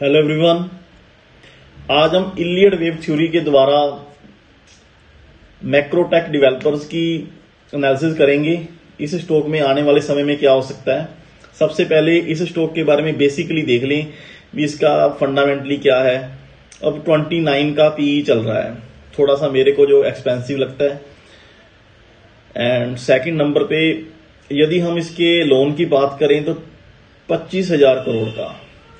Hello everyone, आज हम Iliad wave theory के द्वारा मैक्रोटेक डेवलपर्स की एनालिसिस करेंगे। इस स्टॉक में आने वाले समय में क्या हो सकता है। सबसे पहले इस स्टॉक के बारे में बेसिकली देख लें भी इसका फंडामेंटली क्या है। अब 29 का पीई चल रहा है, थोड़ा सा मेरे को जो एक्सपेंसिव लगता है। एंड सेकंड नंबर पे यदि हम इसके लोन की बात करें तो 25,000 करोड़ का,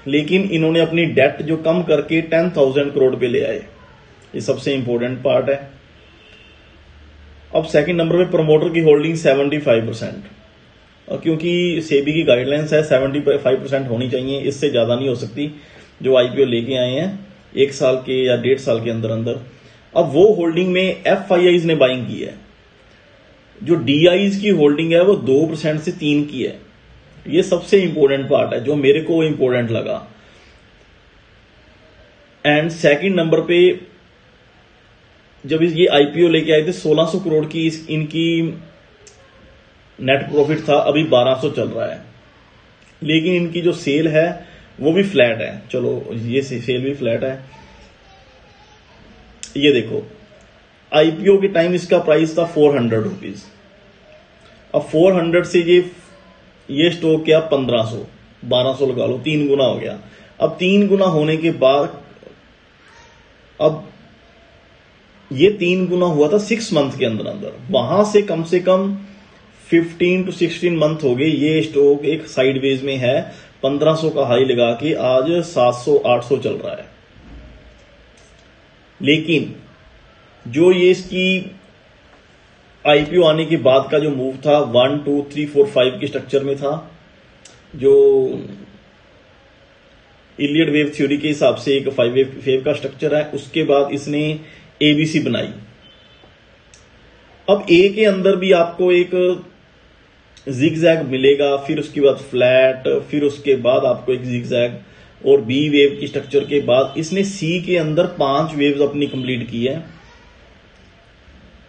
लेकिन इन्होंने अपनी डेट जो कम करके 10,000 करोड़ पे ले आए। ये सबसे इंपॉर्टेंट पार्ट है। अब सेकंड नंबर पे प्रमोटर की होल्डिंग 75%, और क्योंकि सेबी की गाइडलाइंस है 75% होनी चाहिए, इससे ज्यादा नहीं हो सकती। जो आईपीओ लेके आए हैं 1 साल के या 1.5 साल के अंदर अंदर, अब वो होल्डिंग में एफआईआईज ने बाइंग की है। जो डीआईज की होल्डिंग है वो 2% से 3 की है। ये सबसे इंपॉर्टेंट पार्ट है जो मेरे को इंपॉर्टेंट लगा। एंड सेकंड नंबर पे जब ये आईपीओ लेके आए थे 1600 करोड़ की इनकी नेट प्रॉफिट था, अभी 1200 चल रहा है। लेकिन इनकी जो सेल है वो भी फ्लैट है। चलो ये सेल भी फ्लैट है। ये देखो आईपीओ के टाइम इसका प्राइस था 400 रुपीज। अब 400 से ये स्टॉक क्या 1500 1200 लगा लो, 3 गुना हो गया। अब 3 गुना होने के बाद अब ये 3 गुना हुआ था 6 मंथ के अंदर अंदर। वहां से कम 15 to 16 मंथ हो गए। ये स्टॉक एक साइडवेज में है, 1500 का हाई लगा के आज 700-800 चल रहा है। लेकिन जो ये इसकी आईपीओ आने के बाद का जो मूव था 1 2 3 4 5 के स्ट्रक्चर में था, जो इलियड वेव थ्योरी के हिसाब से एक 5 वेव का स्ट्रक्चर है। उसके बाद इसने एबीसी बनाई। अब ए के अंदर भी आपको एक जिगजैग मिलेगा, फिर उसके बाद फ्लैट, फिर उसके बाद आपको एक जिगजैग, और बी वेव की स्ट्रक्चर के बाद इसने सी के अंदर 5 वेव्स अपनी कंप्लीट की है।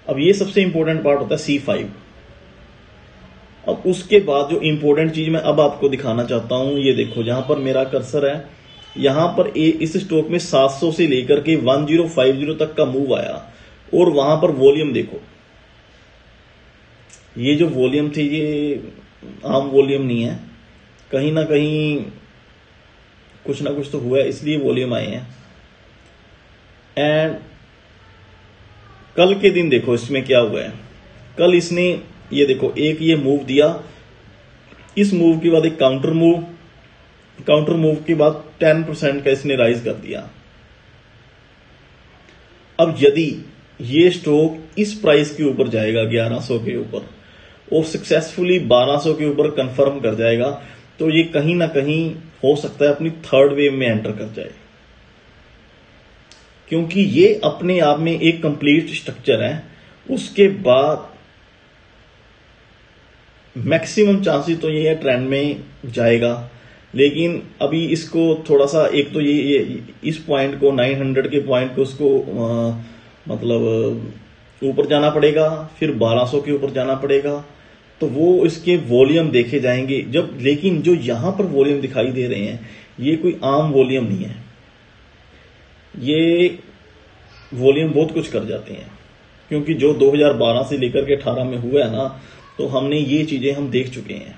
अब ये सबसे इंपॉर्टेंट पार्ट होता है C5। अब उसके बाद जो इंपॉर्टेंट चीज मैं अब आपको दिखाना चाहता हूं, ये देखो जहां पर मेरा कर्सर है, यहां पर इस स्टॉक में 700 से लेकर के 1050 तक का मूव आया। और वहां पर वॉल्यूम देखो, ये जो वॉल्यूम थे ये आम वॉल्यूम नहीं है, कहीं ना कहीं कुछ ना कुछ तो हुआ है, इसलिए वॉल्यूम आए हैं। एंड कल के दिन देखो इसमें क्या हुआ है। कल इसने ये देखो एक ये मूव दिया, इस मूव के बाद एक काउंटर मूव के बाद 10% का इसने राइज कर दिया। अब यदि ये स्टॉक इस प्राइस के ऊपर जाएगा 1100 के ऊपर और सक्सेसफुली 1200 के ऊपर कंफर्म कर जाएगा, तो ये कहीं ना कहीं हो सकता है अपनी थर्ड वेव में एंटर कर जाए, क्योंकि ये अपने आप में एक कंप्लीट स्ट्रक्चर है। उसके बाद मैक्सिमम चांसेस तो ये ट्रेंड में जाएगा। लेकिन अभी इसको थोड़ा सा एक तो ये इस पॉइंट को 900 के पॉइंट को उसको मतलब ऊपर जाना पड़ेगा, फिर 1200 के ऊपर जाना पड़ेगा, तो वो इसके वॉल्यूम देखे जाएंगे जब। लेकिन जो यहां पर वॉल्यूम दिखाई दे रहे हैं ये कोई आम वॉल्यूम नहीं है, ये वॉल्यूम बहुत कुछ कर जाते हैं। क्योंकि जो 2012 से लेकर के 18 में हुआ है ना, तो हमने ये चीजें हम देख चुके हैं।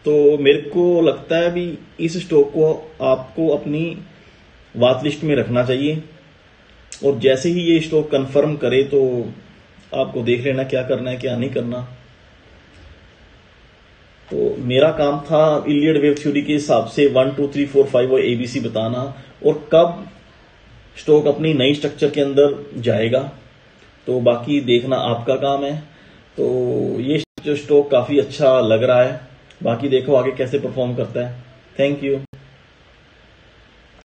तो मेरे को लगता है भी इस स्टॉक को आपको अपनी वाच लिस्ट में रखना चाहिए, और जैसे ही ये स्टॉक कंफर्म करे तो आपको देख लेना क्या करना है क्या नहीं करना। तो मेरा काम था इलियड वेव थ्योरी के हिसाब से 1 2 3 4 5 और एबीसी बताना, और कब स्टॉक अपनी नई स्ट्रक्चर के अंदर जाएगा तो बाकी देखना आपका काम है। तो ये जो स्टॉक काफी अच्छा लग रहा है, बाकी देखो आगे कैसे परफॉर्म करता है। Thank you.